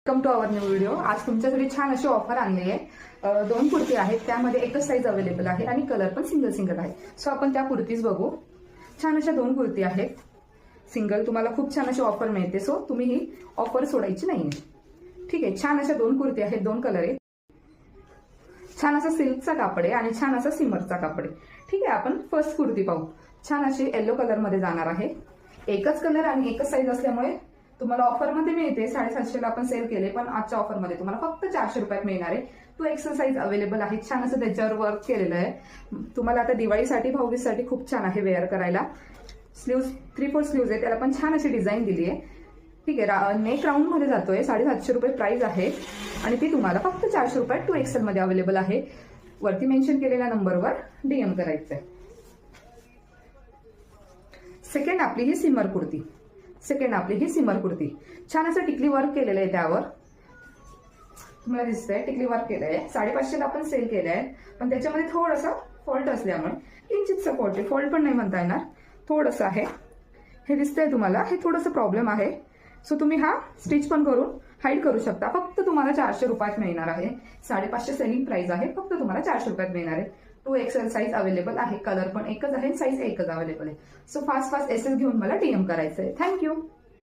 Welcome to our new video. आज तुमच्यासाठी छान अशी ऑफर आणली आहे। 2 कुर्ती आहेत, त्यामध्ये एकच साईज अवेलेबल आहे आणि कलर पण सिंगल सिंगल आहे। सो आपण त्या कुर्तीज बघू। छान अशा 2 कुर्ती आहेत सिंगल, तुम्हाला खूप छान अशी ऑफर मिळते। सो तुम्ही ही ऑफर सोडायची नाही, ठीक आहे। छान अशा 2 कुर्ती आहेत, 2 कलर आहेत। छान असा सिल्कचा कापड आहे आणि छान असा सिमरचा कापड आहे, ठीक आहे। आपण फर्स्ट कुर्ती पाहू। छान अशी येलो कलर मध्ये जाणार आहे। एकच कलर आणि एकच साईज असल्यामुळे तुम्हाला ऑफर मध्ये मिळते। 750 ला आपण सेल केले, पण आजच्या ऑफर मध्ये तुम्हाला फक्त 400 रुपयात मिळणार आहे। तो एक्सेल साईज अवेलेबल आहे। छान असं त्याच्यावर वर्क केलेलं आहे। तुम्हाला आता दिवाळीसाठी भाऊबीजसाठी खूप छान आहे वेअर करायला। स्लीव्स 3/4 स्लीव्स आहे, त्याला पण छान अशी डिझाईन दिली आहे, ठीक आहे। नेक राऊंड मध्ये जातोय। 750 रुपये प्राइस आहे आणि ती तुम्हाला फक्त 400 रुपयात 2 एक्सेल मध्ये अवेलेबल आहे। वरती मेन्शन केलेल्या नंबरवर डीएम करायचंय। सेकंड आपली ही सिमर कुर्ती। छान असं टिकली वर्क केलेलं आहे, त्यावर तुम्हाला दिसतंय टिकली वर्क केलंय। 550 ला आपण सेल केलंय, पण त्याच्यामध्ये थोडासा फॉल्ट असल्यामुळे किंचितचा फॉल्ट आहे, फॉल्ट पण नाही म्हणता येणार, थोडंसं आहे। हे दिसतंय तुम्हाला, हे थोडंसं प्रॉब्लेम आहे। सो तुम्ही हा स्टिच पण करून हाईड करू शकता। फक्त तुम्हाला 400 रुपयात मिळणार आहे। 550 सेलिंग प्राइस आहे, फक्त तुम्हाला 400 रुपयात मिळणार आहे। 2 एक्सेल साईज अवेलेबल आहे, कलर पण एकच आहे, साईज एकच अवेलेबल आहे। सो फास्ट एसएस घेऊन मला डीएम करायचंय। थँक्यू।